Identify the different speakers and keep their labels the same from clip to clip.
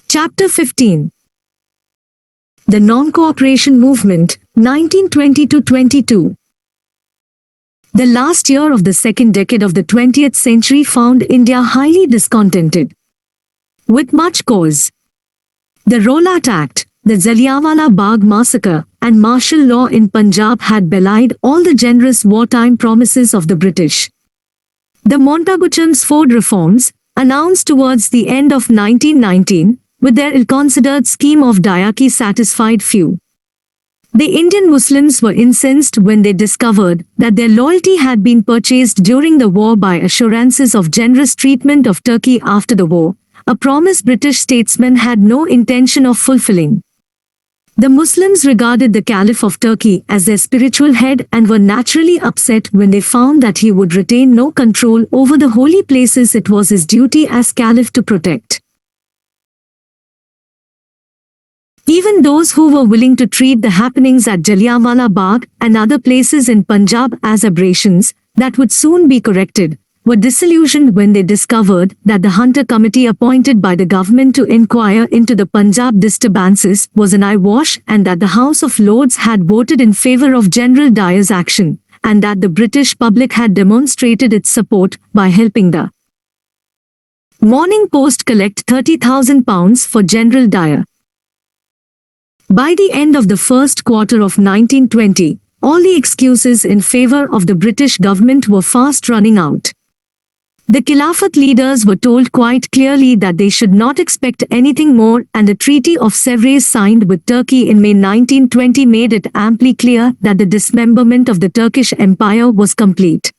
Speaker 1: Chapter 15. The Non-Cooperation Movement, 1920–22. The last year of the second decade of the 20th century found India highly discontented. With much cause. The Rowlatt Act, the Jallianwala Bagh massacre, and martial law in Punjab had belied all the generous wartime promises of the British. The Montagu-Chelmsford reforms, announced towards the end of 1919, with their ill-considered scheme of Dayaki satisfied few. The Indian Muslims were incensed when they discovered that their loyalty had been purchased during the war by assurances of generous treatment of Turkey after the war, a promise British statesmen had no intention of fulfilling. The Muslims regarded the Caliph of Turkey as their spiritual head and were naturally upset when they found that he would retain no control over the holy places it was his duty as Caliph to protect. Even those who were willing to treat the happenings at Jallianwala Bagh and other places in Punjab as aberrations that would soon be corrected, were disillusioned when they discovered that the Hunter Committee appointed by the government to inquire into the Punjab disturbances was an eyewash, and that the House of Lords had voted in favour of General Dyer's action, and that the British public had demonstrated its support by helping the Morning Post collect £30,000 for General Dyer. By the end of the first quarter of 1920, all the excuses in favour of the British government were fast running out. The Khilafat leaders were told quite clearly that they should not expect anything more, and the Treaty of Sèvres signed with Turkey in May 1920 made it amply clear that the dismemberment of the Turkish Empire was complete.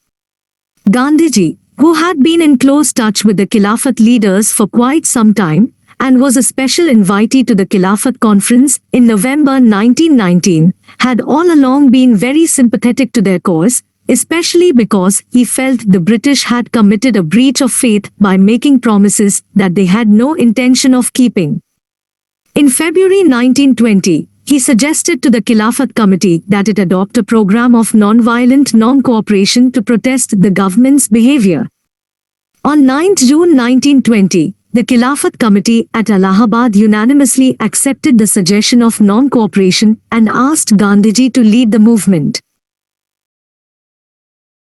Speaker 1: Gandhiji, who had been in close touch with the Khilafat leaders for quite some time, and was a special invitee to the Khilafat Conference in November 1919, had all along been very sympathetic to their cause, especially because he felt the British had committed a breach of faith by making promises that they had no intention of keeping. In February 1920, he suggested to the Khilafat Committee that it adopt a program of non-violent non-cooperation to protest the government's behavior. On 9 June 1920, the Khilafat Committee at Allahabad unanimously accepted the suggestion of non-cooperation and asked Gandhiji to lead the movement.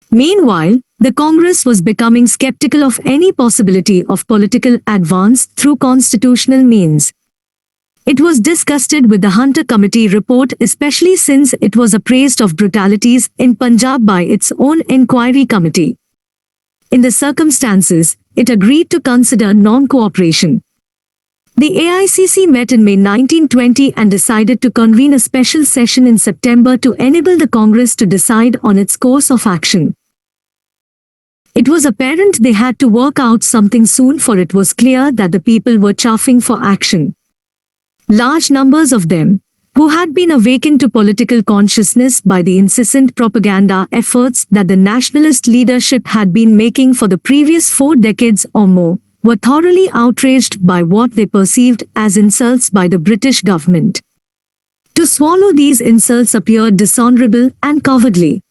Speaker 1: Meanwhile, the Congress was becoming skeptical of any possibility of political advance through constitutional means. It was disgusted with the Hunter Committee report, especially since it was appraised of brutalities in Punjab by its own inquiry committee. In the circumstances, it agreed to consider non-cooperation. The AICC met in May 1920 and decided to convene a special session in September to enable the Congress to decide on its course of action. It was apparent they had to work out something soon, for it was clear that the people were chafing for action. Large numbers of them, who had been awakened to political consciousness by the incessant propaganda efforts that the nationalist leadership had been making for the previous 4 decades or more, were thoroughly outraged by what they perceived as insults by the British government. To swallow these insults appeared dishonourable and cowardly.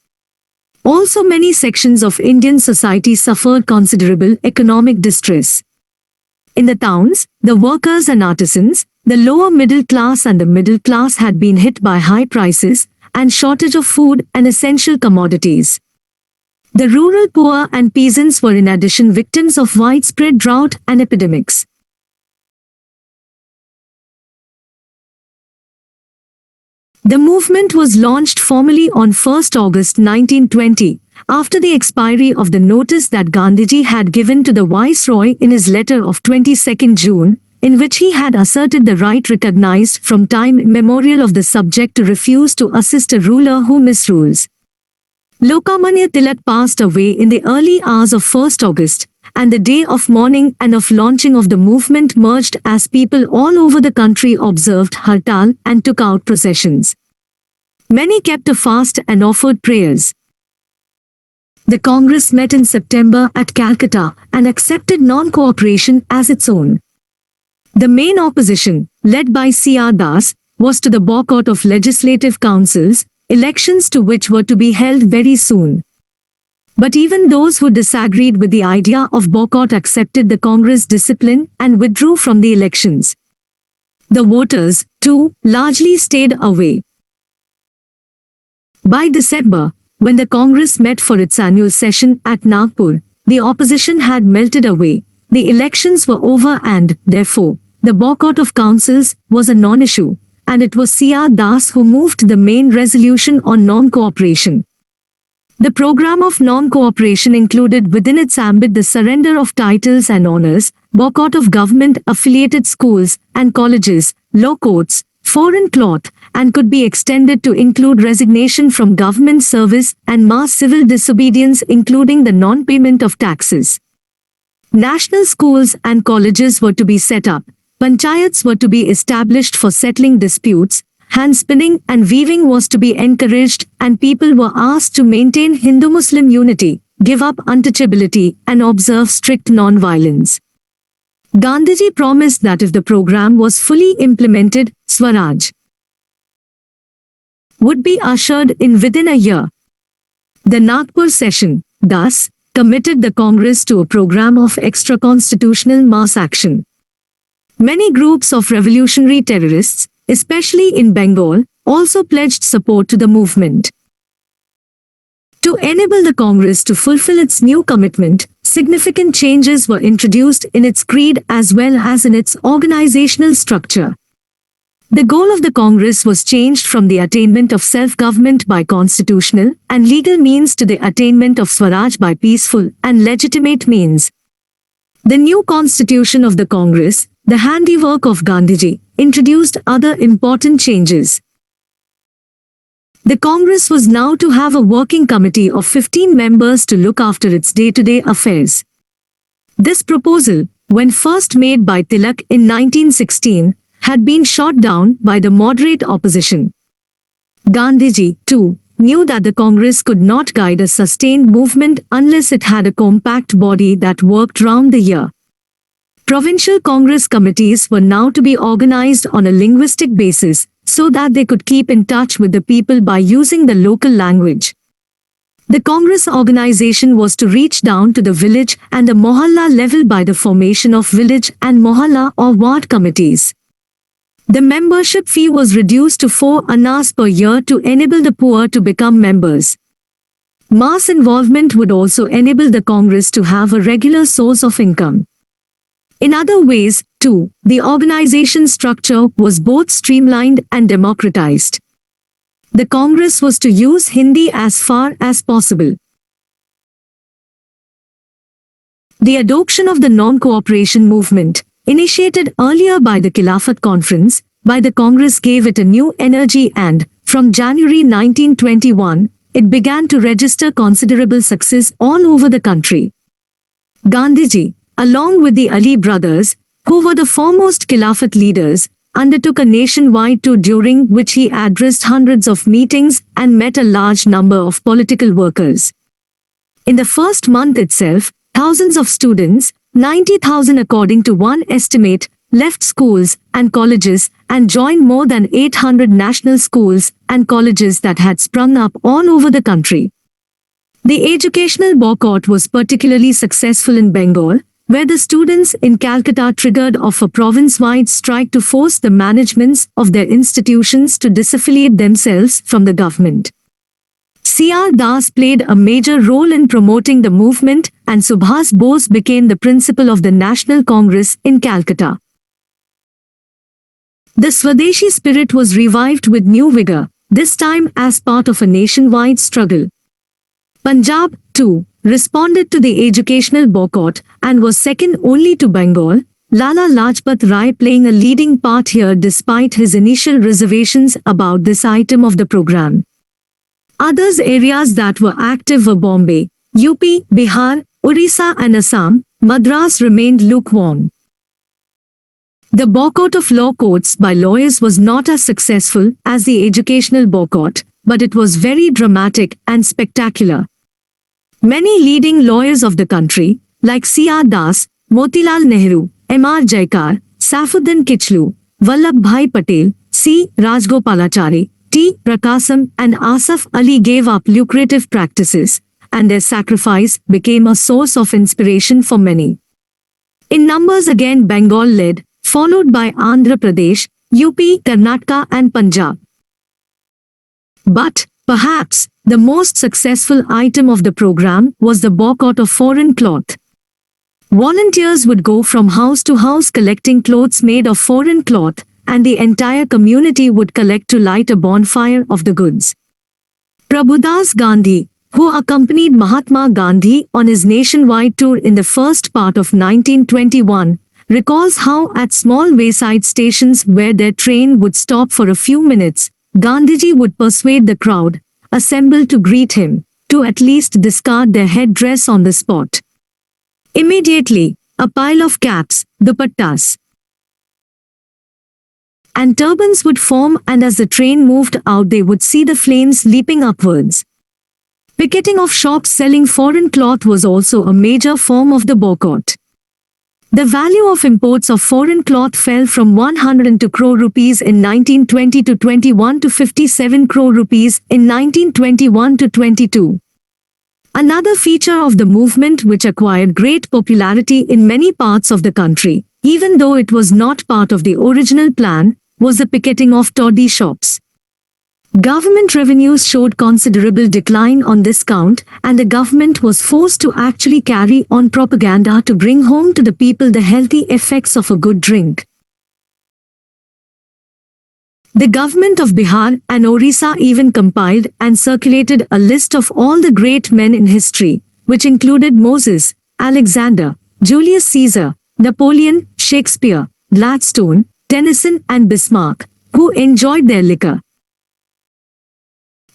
Speaker 1: Also, many sections of Indian society suffered considerable economic distress. In the towns, the workers and artisans, the lower middle class and the middle class had been hit by high prices and shortage of food and essential commodities. The rural poor and peasants were in addition victims of widespread drought and epidemics. The movement was launched formally on 1 August 1920, after the expiry of the notice that Gandhiji had given to the Viceroy in his letter of 22 June, in which he had asserted the right recognized from time immemorial of the subject to refuse to assist a ruler who misrules. Lokmanya Tilak passed away in the early hours of 1 August, and the day of mourning and of launching of the movement merged as people all over the country observed Hartal and took out processions. Many kept a fast and offered prayers. The Congress met in September at Calcutta and accepted non-cooperation as its own. The main opposition, led by C.R. Das, was to the boycott of legislative councils, elections to which were to be held very soon. But even those who disagreed with the idea of boycott accepted the Congress discipline and withdrew from the elections. The voters, too, largely stayed away. By December, when the Congress met for its annual session at Nagpur, the opposition had melted away, the elections were over and, therefore, the boycott of councils was a non-issue, and it was C.R. Das who moved the main resolution on non-cooperation. The program of non-cooperation included within its ambit the surrender of titles and honors, boycott of government-affiliated schools and colleges, law courts, foreign cloth, and could be extended to include resignation from government service and mass civil disobedience including the non-payment of taxes. National schools and colleges were to be set up, panchayats were to be established for settling disputes, hand spinning and weaving was to be encouraged, and people were asked to maintain Hindu-Muslim unity, give up untouchability, and observe strict non-violence. Gandhiji promised that if the program was fully implemented, Swaraj would be ushered in within a year. The Nagpur session, thus, committed the Congress to a program of extra-constitutional mass action. Many groups of revolutionary terrorists, especially in Bengal, also pledged support to the movement. To enable the Congress to fulfill its new commitment, significant changes were introduced in its creed as well as in its organizational structure. The goal of the Congress was changed from the attainment of self-government by constitutional and legal means to the attainment of Swaraj by peaceful and legitimate means. The new constitution of the Congress, the handiwork of Gandhiji, introduced other important changes. The Congress was now to have a working committee of 15 members to look after its day-to-day affairs. This proposal, when first made by Tilak in 1916, had been shot down by the moderate opposition. Gandhiji, too, knew that the Congress could not guide a sustained movement unless it had a compact body that worked round the year. Provincial Congress committees were now to be organized on a linguistic basis, so that they could keep in touch with the people by using the local language. The Congress organization was to reach down to the village and the mohalla level by the formation of village and mohalla or ward committees. The membership fee was reduced to 4 annas per year to enable the poor to become members. Mass involvement would also enable the Congress to have a regular source of income. In other ways, too, the organization structure was both streamlined and democratized. The Congress was to use Hindi as far as possible. The adoption of the non-cooperation movement, initiated earlier by the Khilafat Conference, by the Congress gave it a new energy and, from January 1921, it began to register considerable success all over the country. Gandhiji, along with the Ali brothers, who were the foremost Khilafat leaders, undertook a nationwide tour during which he addressed hundreds of meetings and met a large number of political workers. In the first month itself, thousands of students, 90,000 according to one estimate, left schools and colleges and joined more than 800 national schools and colleges that had sprung up all over the country. The educational boycott was particularly successful in Bengal, where the students in Calcutta triggered off a province-wide strike to force the managements of their institutions to disaffiliate themselves from the government. C.R. Das played a major role in promoting the movement, and Subhas Bose became the principal of the National Congress in Calcutta. The Swadeshi spirit was revived with new vigor, this time as part of a nationwide struggle. Punjab, too, responded to the educational boycott and was second only to Bengal, Lala Lajpat Rai playing a leading part here despite his initial reservations about this item of the program. Other areas that were active were Bombay, UP, Bihar, Orissa and Assam. Madras remained lukewarm. The boycott of law courts by lawyers was not as successful as the educational boycott, but it was very dramatic and spectacular. Many leading lawyers of the country, like C.R. Das, Motilal Nehru, M.R. Jaikar, Saifuddin Kichlu, Vallabhbhai Patel, C. Rajgopalachari, T. Prakasam and Asaf Ali gave up lucrative practices, and their sacrifice became a source of inspiration for many. In numbers again Bengal led, followed by Andhra Pradesh, UP, Karnataka and Punjab. But, perhaps, the most successful item of the program was the boycott of foreign cloth. Volunteers would go from house to house collecting clothes made of foreign cloth, and the entire community would collect to light a bonfire of the goods. Prabhudas Gandhi, who accompanied Mahatma Gandhi on his nationwide tour in the first part of 1921, recalls how at small wayside stations where their train would stop for a few minutes, Gandhiji would persuade the crowd, assembled to greet him, to at least discard their headdress on the spot. Immediately, a pile of caps, dupattas, and turbans would form, and as the train moved out they would see the flames leaping upwards. Picketing of shops selling foreign cloth was also a major form of the boycott. The value of imports of foreign cloth fell from 102 crore rupees in 1920 to 21 to 57 crore rupees in 1921 to 22. Another feature of the movement which acquired great popularity in many parts of the country, even though it was not part of the original plan, was the picketing of toddy shops. Government revenues showed considerable decline on this count, and the government was forced to actually carry on propaganda to bring home to the people the healthy effects of a good drink. The government of Bihar and Orissa even compiled and circulated a list of all the great men in history, which included Moses, Alexander, Julius Caesar, Napoleon, Shakespeare, Gladstone, Tennyson and Bismarck, who enjoyed their liquor.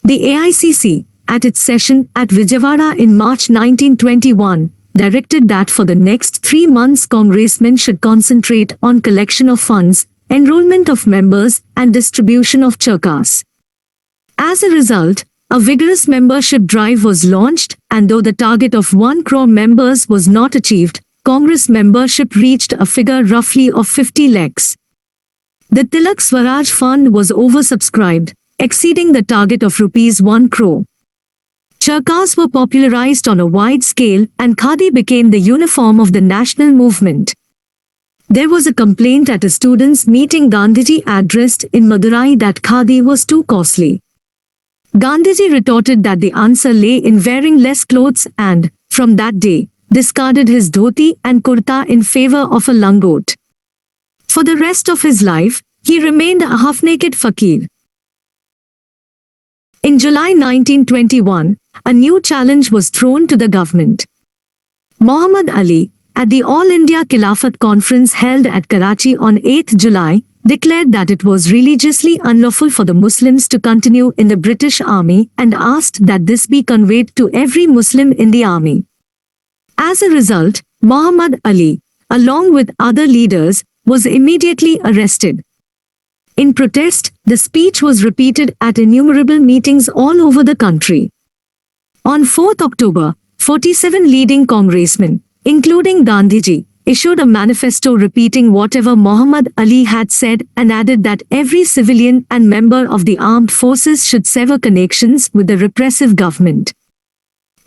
Speaker 1: The AICC, at its session at Vijayawada in March 1921, directed that for the next 3 months congressmen should concentrate on collection of funds, enrollment of members and distribution of charkas. As a result, a vigorous membership drive was launched, and though the target of 1 crore members was not achieved, Congress membership reached a figure roughly of 50 lakhs. The Tilak Swaraj Fund was oversubscribed, exceeding the target of rupees 1 crore. Charkas were popularized on a wide scale, and khadi became the uniform of the national movement. There was a complaint at a students' meeting Gandhiji addressed in Madurai that khadi was too costly. Gandhiji retorted that the answer lay in wearing less clothes and, from that day, discarded his dhoti and kurta in favor of a langot. For the rest of his life, he remained a half-naked fakir. In July 1921, a new challenge was thrown to the government. Muhammad Ali, at the All India Khilafat Conference held at Karachi on 8 July, declared that it was religiously unlawful for the Muslims to continue in the British Army and asked that this be conveyed to every Muslim in the army. As a result, Muhammad Ali, along with other leaders, was immediately arrested. In protest, the speech was repeated at innumerable meetings all over the country. On 4 October, 47 leading congressmen, including Gandhiji, issued a manifesto repeating whatever Muhammad Ali had said and added that every civilian and member of the armed forces should sever connections with the repressive government.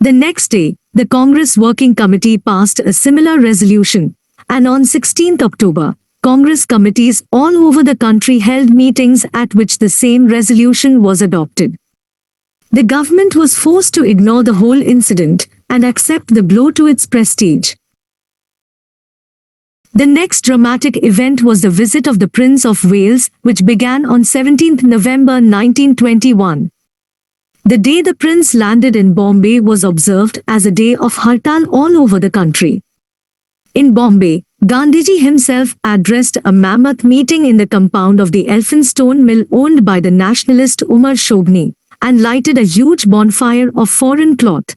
Speaker 1: The next day, the Congress Working Committee passed a similar resolution, and on 16 October, Congress committees all over the country held meetings at which the same resolution was adopted. The government was forced to ignore the whole incident and accept the blow to its prestige. The next dramatic event was the visit of the Prince of Wales, which began on 17 November 1921. The day the prince landed in Bombay was observed as a day of hartal all over the country. In Bombay, Gandhiji himself addressed a mammoth meeting in the compound of the Elphinstone mill owned by the nationalist Umar Shobni, and lighted a huge bonfire of foreign cloth.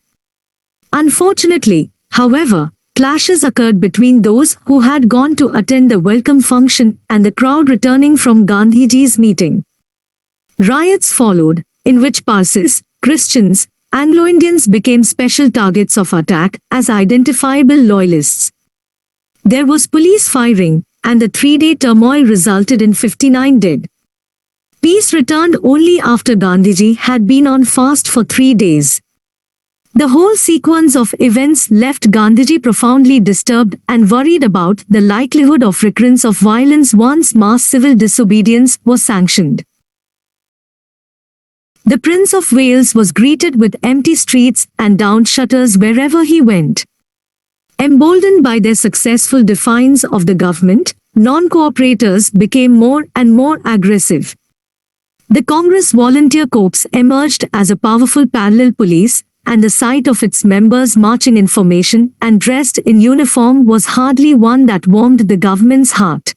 Speaker 1: Unfortunately, however, clashes occurred between those who had gone to attend the welcome function and the crowd returning from Gandhiji's meeting. Riots followed, in which Parsis, Christians, Anglo-Indians became special targets of attack as identifiable loyalists. There was police firing, and the 3-day turmoil resulted in 59 dead. Peace returned only after Gandhiji had been on fast for 3 days. The whole sequence of events left Gandhiji profoundly disturbed and worried about the likelihood of recurrence of violence once mass civil disobedience was sanctioned. The Prince of Wales was greeted with empty streets and down shutters wherever he went. Emboldened by their successful defiance of the government, non-cooperators became more and more aggressive. The Congress Volunteer Corps emerged as a powerful parallel police, and the sight of its members marching in formation and dressed in uniform was hardly one that warmed the government's heart.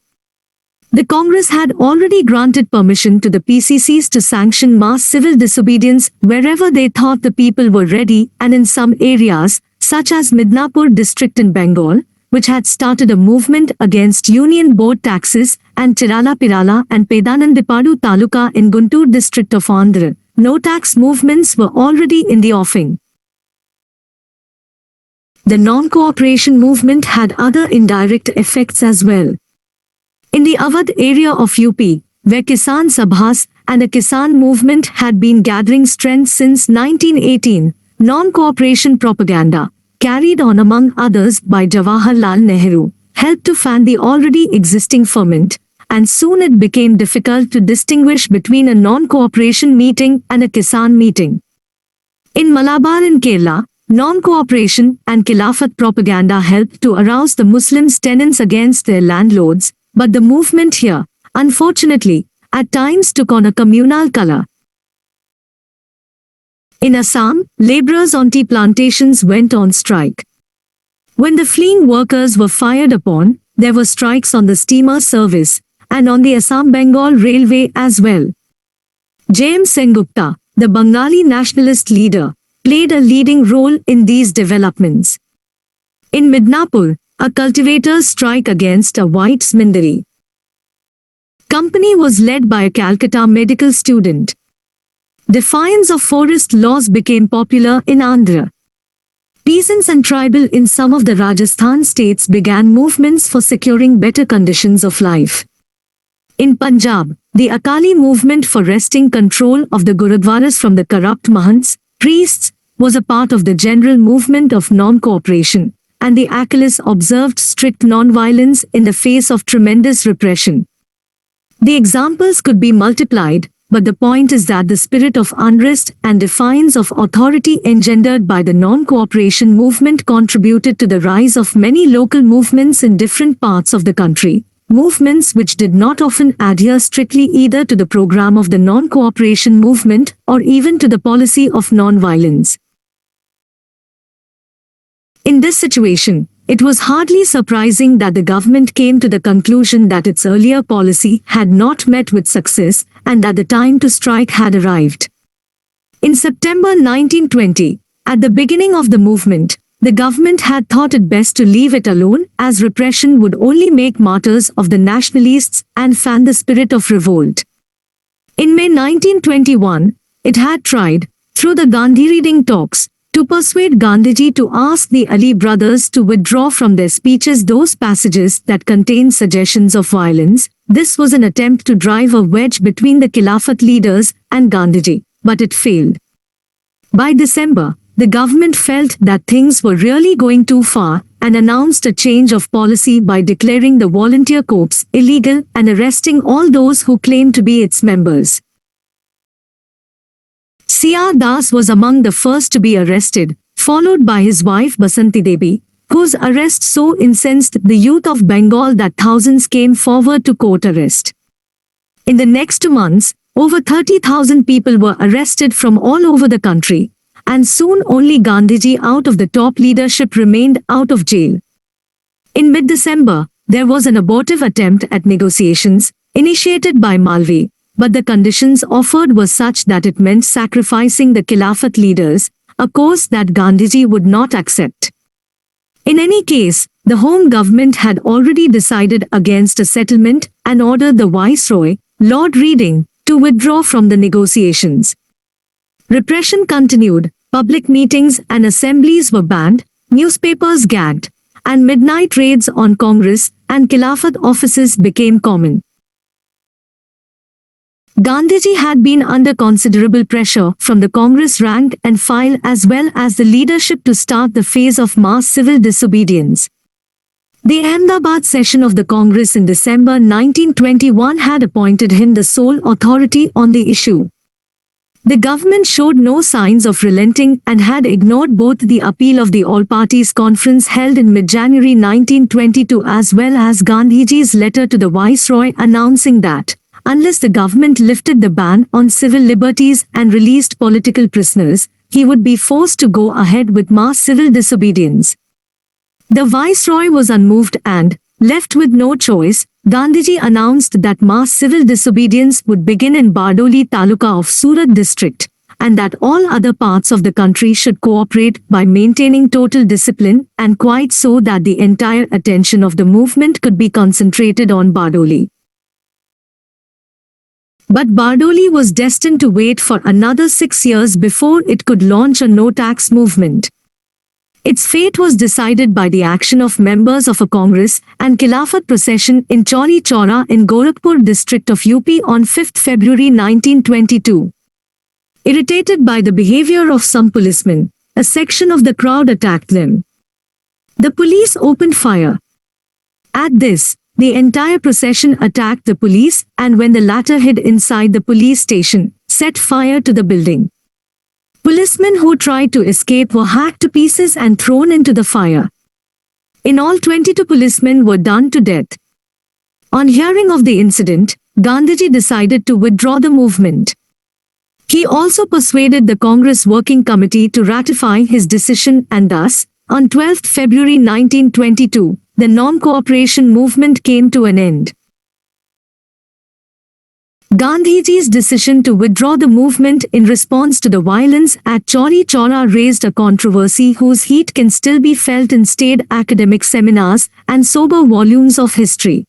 Speaker 1: The Congress had already granted permission to the PCCs to sanction mass civil disobedience wherever they thought the people were ready, and in some areas, such as Midnapur district in Bengal, which had started a movement against Union Board taxes, and Tirala and Pedanandipadu Taluka in Guntur district of Andhra, no tax movements were already in the offing. The non-cooperation movement had other indirect effects as well. In the Awadh area of UP, where Kisan Sabhas and a Kisan movement had been gathering strength since 1918, non-cooperation propaganda, carried on among others by Jawaharlal Nehru, helped to fan the already existing ferment, and soon it became difficult to distinguish between a non-cooperation meeting and a Kisan meeting. In Malabar and Kerala, non-cooperation and Khilafat propaganda helped to arouse the Muslims' tenants against their landlords, but the movement here, unfortunately, at times took on a communal color. In Assam, laborers on tea plantations went on strike. When the fleeing workers were fired upon, there were strikes on the steamer service and on the Assam-Bengal Railway as well. J.M. Sengupta, the Bengali nationalist leader, played a leading role in these developments. In Midnapur, a cultivator's strike against a white Smindari company was led by a Calcutta medical student. Defiance of forest laws became popular in Andhra. Peasants and tribal in some of the Rajasthan states began movements for securing better conditions of life. In Punjab, the Akali movement for wresting control of the Gurudwaras from the corrupt Mahants, priests, was a part of the general movement of non-cooperation, and the Akalis observed strict non-violence in the face of tremendous repression. The examples could be multiplied, but the point is that the spirit of unrest and defiance of authority engendered by the non-cooperation movement contributed to the rise of many local movements in different parts of the country, movements which did not often adhere strictly either to the program of the non-cooperation movement or even to the policy of non-violence. In this situation, it was hardly surprising that the government came to the conclusion that its earlier policy had not met with success and that the time to strike had arrived. In September 1920, at the beginning of the movement, the government had thought it best to leave it alone, as repression would only make martyrs of the nationalists and fan the spirit of revolt. In May 1921, it had tried, through the Gandhi reading talks, to persuade Gandhiji to ask the Ali brothers to withdraw from their speeches those passages that contained suggestions of violence. This was an attempt to drive a wedge between the Khilafat leaders and Gandhiji, but it failed. By December, the government felt that things were really going too far and announced a change of policy by declaring the volunteer corps illegal and arresting all those who claimed to be its members. C.R. Das was among the first to be arrested, followed by his wife Basanti Devi, whose arrest so incensed the youth of Bengal that thousands came forward to court arrest. In the next 2 months, over 30,000 people were arrested from all over the country, and soon only Gandhiji out of the top leadership remained out of jail. In mid-December, there was an abortive attempt at negotiations, initiated by Malvi, but the conditions offered were such that it meant sacrificing the Khilafat leaders, a course that Gandhiji would not accept. In any case, the home government had already decided against a settlement and ordered the Viceroy, Lord Reading, to withdraw from the negotiations. Repression continued, public meetings and assemblies were banned, newspapers gagged, and midnight raids on Congress and Khilafat offices became common. Gandhiji had been under considerable pressure from the Congress rank and file as well as the leadership to start the phase of mass civil disobedience. The Ahmedabad session of the Congress in December 1921 had appointed him the sole authority on the issue. The government showed no signs of relenting and had ignored both the appeal of the All-Parties Conference held in mid-January 1922 as well as Gandhiji's letter to the Viceroy announcing that, unless the government lifted the ban on civil liberties and released political prisoners, he would be forced to go ahead with mass civil disobedience. The Viceroy was unmoved and, left with no choice, Gandhiji announced that mass civil disobedience would begin in Bardoli Taluka of Surat district, and that all other parts of the country should cooperate by maintaining total discipline and quiet so that the entire attention of the movement could be concentrated on Bardoli. But Bardoli was destined to wait for another 6 years before it could launch a no-tax movement. Its fate was decided by the action of members of a Congress and Khilafat procession in Chauri Chaura in Gorakhpur district of UP on 5 February 1922. Irritated by the behavior of some policemen, a section of the crowd attacked them. The police opened fire. At this, the entire procession attacked the police and when the latter hid inside the police station, set fire to the building. Policemen who tried to escape were hacked to pieces and thrown into the fire. In all, 22 policemen were done to death. On hearing of the incident, Gandhiji decided to withdraw the movement. He also persuaded the Congress Working Committee to ratify his decision and thus, on 12 February 1922, the non-cooperation movement came to an end. Gandhiji's decision to withdraw the movement in response to the violence at Chauri Chaura raised a controversy whose heat can still be felt in staid academic seminars and sober volumes of history.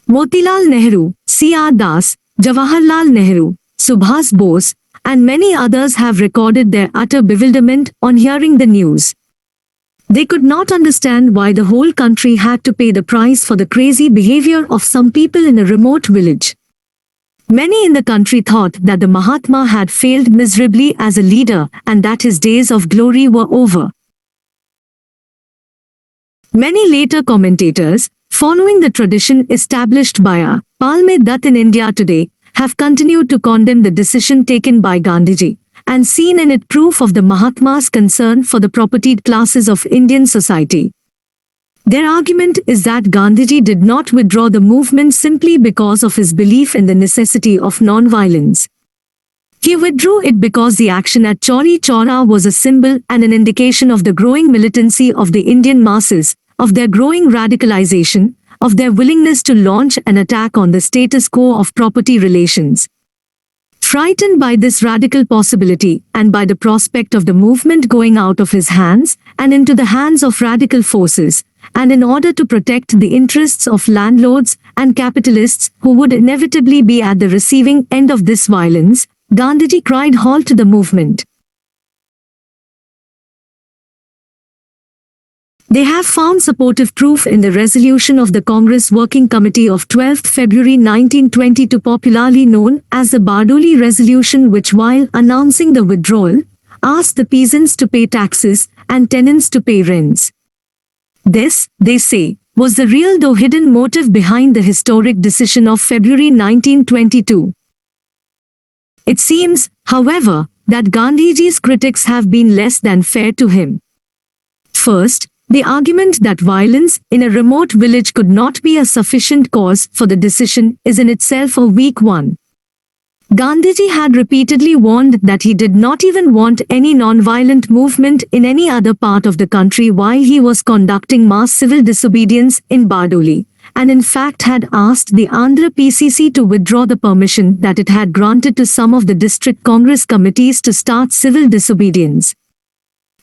Speaker 1: Motilal Nehru, C.R. Das, Jawaharlal Nehru, Subhas Bose, and many others have recorded their utter bewilderment on hearing the news. They could not understand why the whole country had to pay the price for the crazy behavior of some people in a remote village. Many in the country thought that the Mahatma had failed miserably as a leader and that his days of glory were over. Many later commentators, following the tradition established by a Palme Dutt in India today, have continued to condemn the decision taken by Gandhiji and seen in it proof of the Mahatma's concern for the propertied classes of Indian society. Their argument is that Gandhiji did not withdraw the movement simply because of his belief in the necessity of non-violence. He withdrew it because the action at Chauri Chaura was a symbol and an indication of the growing militancy of the Indian masses, of their growing radicalization, of their willingness to launch an attack on the status quo of property relations. Frightened by this radical possibility and by the prospect of the movement going out of his hands and into the hands of radical forces, and in order to protect the interests of landlords and capitalists who would inevitably be at the receiving end of this violence, Gandhiji cried halt to the movement. They have found supportive proof in the resolution of the Congress Working Committee of 12 February 1922, popularly known as the Bardoli Resolution, which, while announcing the withdrawal, asked the peasants to pay taxes and tenants to pay rents. This, they say, was the real though hidden motive behind the historic decision of February 1922. It seems, however, that Gandhiji's critics have been less than fair to him. First, the argument that violence in a remote village could not be a sufficient cause for the decision is in itself a weak one. Gandhiji had repeatedly warned that he did not even want any non-violent movement in any other part of the country while he was conducting mass civil disobedience in Bardoli, and in fact had asked the Andhra PCC to withdraw the permission that it had granted to some of the district Congress committees to start civil disobedience.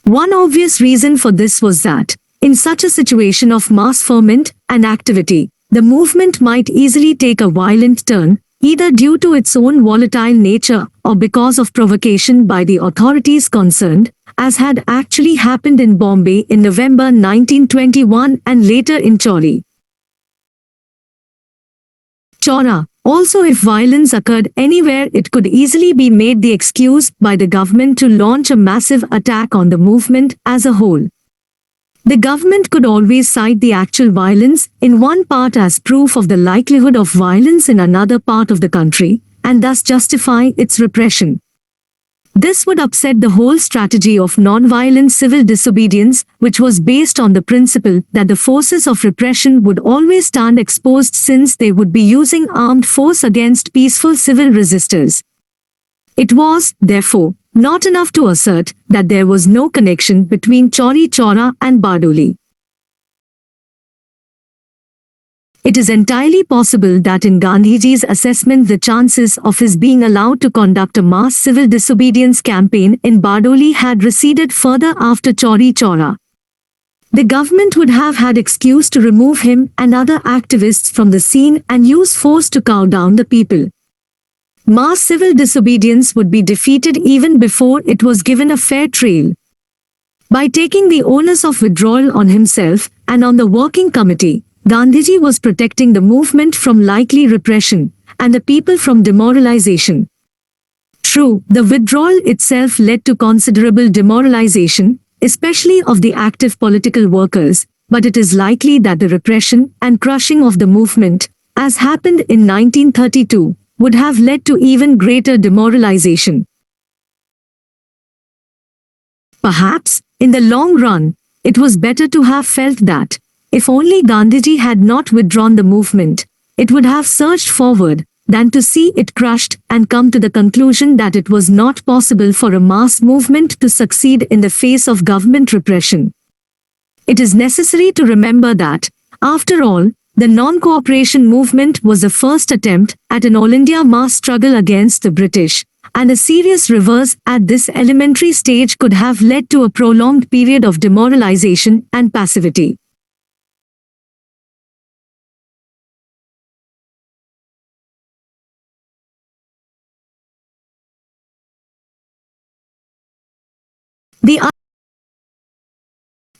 Speaker 1: One obvious reason for this was that, in such a situation of mass ferment and activity, the movement might easily take a violent turn, either due to its own volatile nature or because of provocation by the authorities concerned, as had actually happened in Bombay in November 1921 and later in Chauri Chaura. Also, if violence occurred anywhere, it could easily be made the excuse by the government to launch a massive attack on the movement as a whole. The government could always cite the actual violence in one part as proof of the likelihood of violence in another part of the country, and thus justify its repression. This would upset the whole strategy of non-violent civil disobedience, which was based on the principle that the forces of repression would always stand exposed since they would be using armed force against peaceful civil resistors. It was, therefore, not enough to assert that there was no connection between Chauri Chaura and Bardoli. It is entirely possible that in Gandhiji's assessment the chances of his being allowed to conduct a mass civil disobedience campaign in Bardoli had receded further after Chauri Chaura. The government would have had excuse to remove him and other activists from the scene and use force to cow down the people. Mass civil disobedience would be defeated even before it was given a fair trail. By taking the onus of withdrawal on himself and on the working committee, Gandhiji was protecting the movement from likely repression and the people from demoralization. True, the withdrawal itself led to considerable demoralization, especially of the active political workers, but it is likely that the repression and crushing of the movement, as happened in 1932, would have led to even greater demoralization. Perhaps, in the long run, it was better to have felt that, if only Gandhiji had not withdrawn the movement, it would have surged forward, than to see it crushed and come to the conclusion that it was not possible for a mass movement to succeed in the face of government repression. It is necessary to remember that, after all, the non-cooperation movement was the first attempt at an all-India mass struggle against the British, and a serious reverse at this elementary stage could have led to a prolonged period of demoralization and passivity.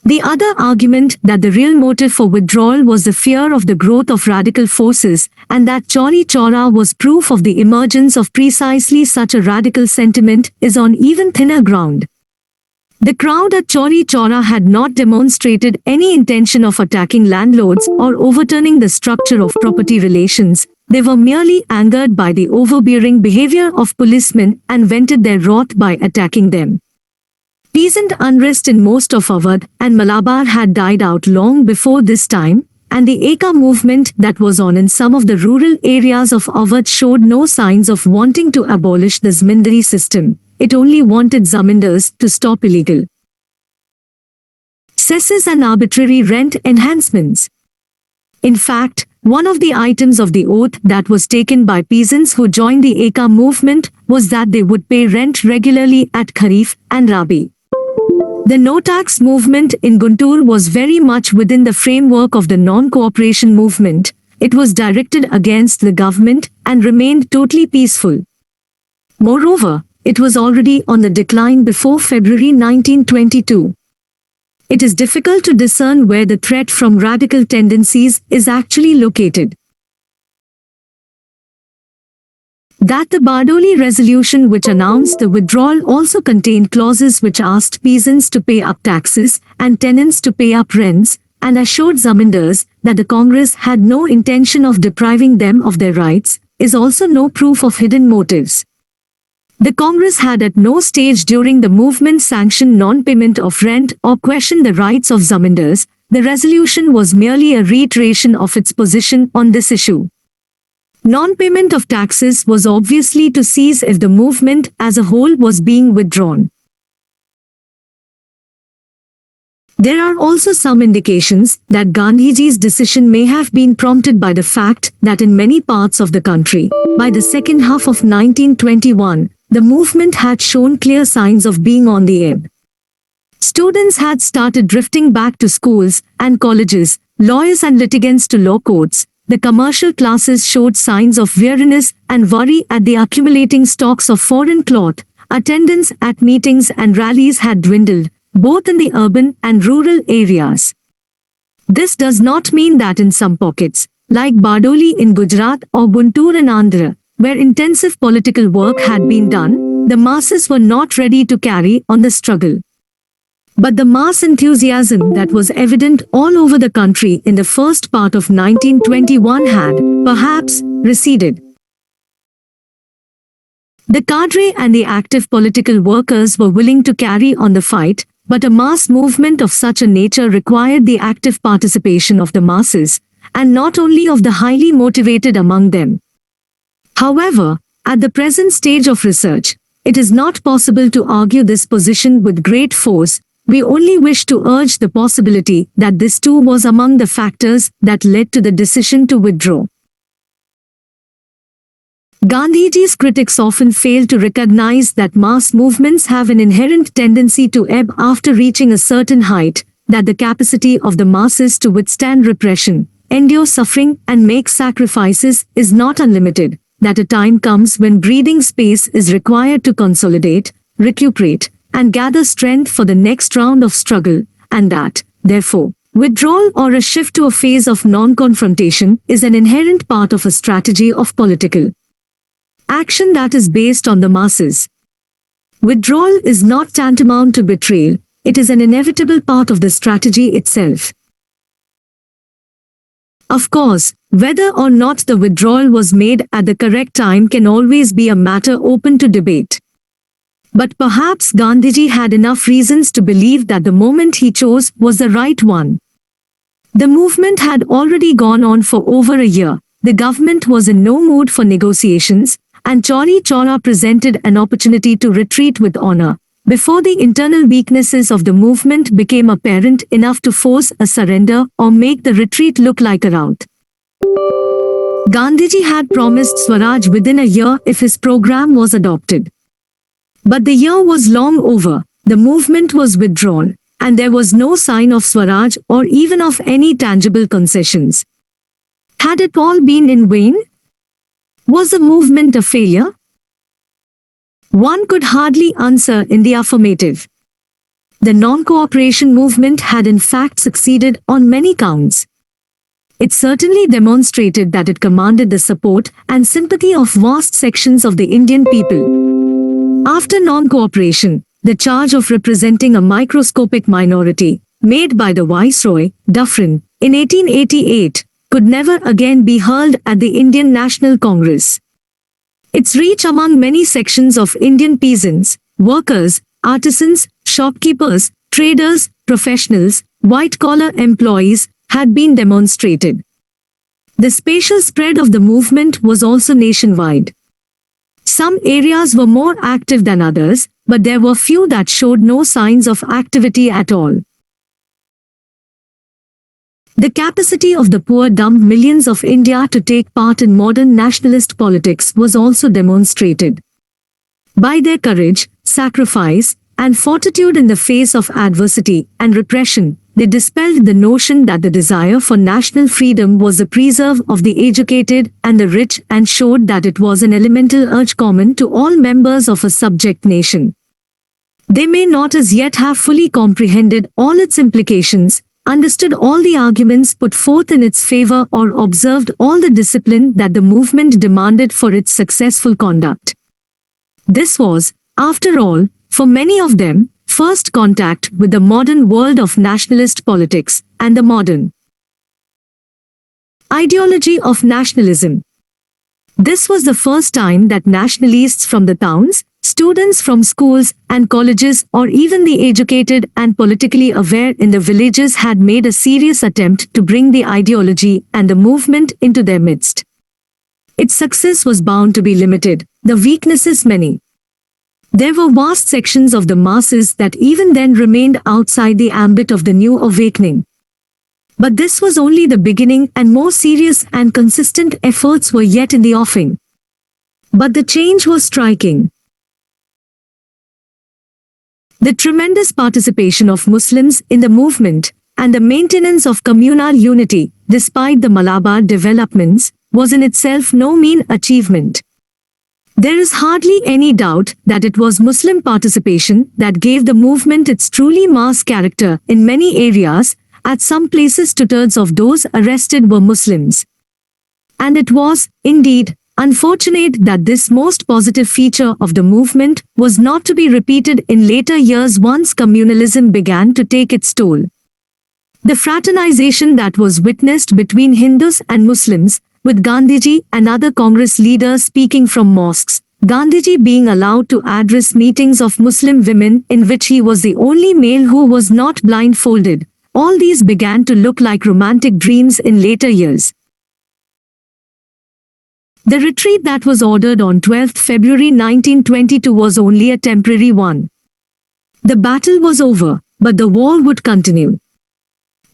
Speaker 1: The other argument that the real motive for withdrawal was the fear of the growth of radical forces, and that Chauri Chaura was proof of the emergence of precisely such a radical sentiment, is on even thinner ground. The crowd at Chauri Chaura had not demonstrated any intention of attacking landlords or overturning the structure of property relations. They were merely angered by the overbearing behavior of policemen and vented their wrath by attacking them. Peasant unrest in most of Awadh and Malabar had died out long before this time, and the Eka movement that was on in some of the rural areas of Awadh showed no signs of wanting to abolish the zamindari system. It only wanted zamindars to stop illegal cesses and arbitrary rent enhancements. In fact, one of the items of the oath that was taken by peasants who joined the Eka movement was that they would pay rent regularly at Kharif and Rabi. The no-tax movement in Guntur was very much within the framework of the non-cooperation movement. It was directed against the government and remained totally peaceful. Moreover, it was already on the decline before February 1922. It is difficult to discern where the threat from radical tendencies is actually located. That the Bardoli resolution which announced the withdrawal also contained clauses which asked peasants to pay up taxes and tenants to pay up rents, and assured zamindars that the Congress had no intention of depriving them of their rights, is also no proof of hidden motives. The Congress had at no stage during the movement sanctioned non-payment of rent or questioned the rights of zamindars. The resolution was merely a reiteration of its position on this issue. Non-payment of taxes was obviously to cease if the movement as a whole was being withdrawn. There are also some indications that Gandhiji's decision may have been prompted by the fact that in many parts of the country, by the second half of 1921, the movement had shown clear signs of being on the ebb. Students had started drifting back to schools and colleges, lawyers and litigants to law courts. The commercial classes showed signs of weariness and worry at the accumulating stocks of foreign cloth. Attendance at meetings and rallies had dwindled, both in the urban and rural areas. This does not mean that in some pockets, like Bardoli in Gujarat or Guntur in Andhra, where intensive political work had been done, the masses were not ready to carry on the struggle. But the mass enthusiasm that was evident all over the country in the first part of 1921 had, perhaps, receded. The cadre and the active political workers were willing to carry on the fight, but a mass movement of such a nature required the active participation of the masses, and not only of the highly motivated among them. However, at the present stage of research, it is not possible to argue this position with great force. We only wish to urge the possibility that this too was among the factors that led to the decision to withdraw. Gandhiji's critics often fail to recognize that mass movements have an inherent tendency to ebb after reaching a certain height, that the capacity of the masses to withstand repression, endure suffering and make sacrifices is not unlimited, that a time comes when breathing space is required to consolidate, recuperate, and gather strength for the next round of struggle, and that, therefore, withdrawal or a shift to a phase of non-confrontation is an inherent part of a strategy of political action that is based on the masses. Withdrawal is not tantamount to betrayal, it is an inevitable part of the strategy itself. Of course, whether or not the withdrawal was made at the correct time can always be a matter open to debate. But perhaps Gandhiji had enough reasons to believe that the moment he chose was the right one. The movement had already gone on for over a year, the government was in no mood for negotiations, and Chauri Chaura presented an opportunity to retreat with honor, before the internal weaknesses of the movement became apparent enough to force a surrender or make the retreat look like a rout. Gandhiji had promised Swaraj within a year if his program was adopted. But the year was long over, the movement was withdrawn, and there was no sign of Swaraj or even of any tangible concessions. Had it all been in vain? Was the movement a failure? One could hardly answer in the affirmative. The non-cooperation movement had in fact succeeded on many counts. It certainly demonstrated that it commanded the support and sympathy of vast sections of the Indian people. After non-cooperation, the charge of representing a microscopic minority, made by the Viceroy, Dufferin, in 1888, could never again be hurled at the Indian National Congress. Its reach among many sections of Indian peasants, workers, artisans, shopkeepers, traders, professionals, white-collar employees had been demonstrated. The spatial spread of the movement was also nationwide. Some areas were more active than others, but there were few that showed no signs of activity at all. The capacity of the poor dumb millions of India to take part in modern nationalist politics was also demonstrated. By their courage, sacrifice, and fortitude in the face of adversity and repression, they dispelled the notion that the desire for national freedom was the preserve of the educated and the rich and showed that it was an elemental urge common to all members of a subject nation. They may not as yet have fully comprehended all its implications, understood all the arguments put forth in its favor or observed all the discipline that the movement demanded for its successful conduct. This was, after all, for many of them, first contact with the modern world of nationalist politics and the modern ideology of nationalism. This was the first time that nationalists from the towns, students from schools and colleges or even the educated and politically aware in the villages had made a serious attempt to bring the ideology and the movement into their midst. Its success was bound to be limited, the weaknesses many. There were vast sections of the masses that even then remained outside the ambit of the new awakening. But this was only the beginning and more serious and consistent efforts were yet in the offing. But the change was striking. The tremendous participation of Muslims in the movement and the maintenance of communal unity, despite the Malabar developments, was in itself no mean achievement. There is hardly any doubt that it was Muslim participation that gave the movement its truly mass character in many areas. At some places 2/3 of those arrested were Muslims. And it was, indeed, unfortunate that this most positive feature of the movement was not to be repeated in later years once communalism began to take its toll. The fraternization that was witnessed between Hindus and Muslims, with Gandhiji and other Congress leaders speaking from mosques, Gandhiji being allowed to address meetings of Muslim women in which he was the only male who was not blindfolded, all these began to look like romantic dreams in later years. The retreat that was ordered on 12 February 1922 was only a temporary one. The battle was over, but the war would continue.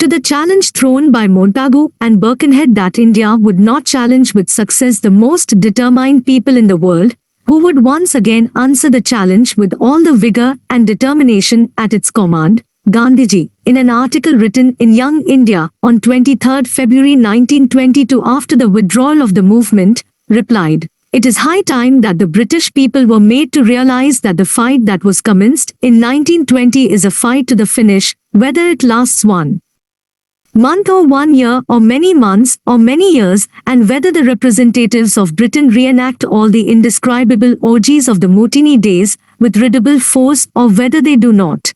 Speaker 1: To the challenge thrown by Montagu and Birkenhead that India would not challenge with success the most determined people in the world, who would once again answer the challenge with all the vigor and determination at its command, Gandhiji, in an article written in Young India on 23 February 1922 after the withdrawal of the movement, replied, "It is high time that the British people were made to realize that the fight that was commenced in 1920 is a fight to the finish, whether it lasts 1 month or 1 year or many months or many years, and whether the representatives of Britain reenact all the indescribable orgies of the Mutiny days with redoubled force or whether they do not."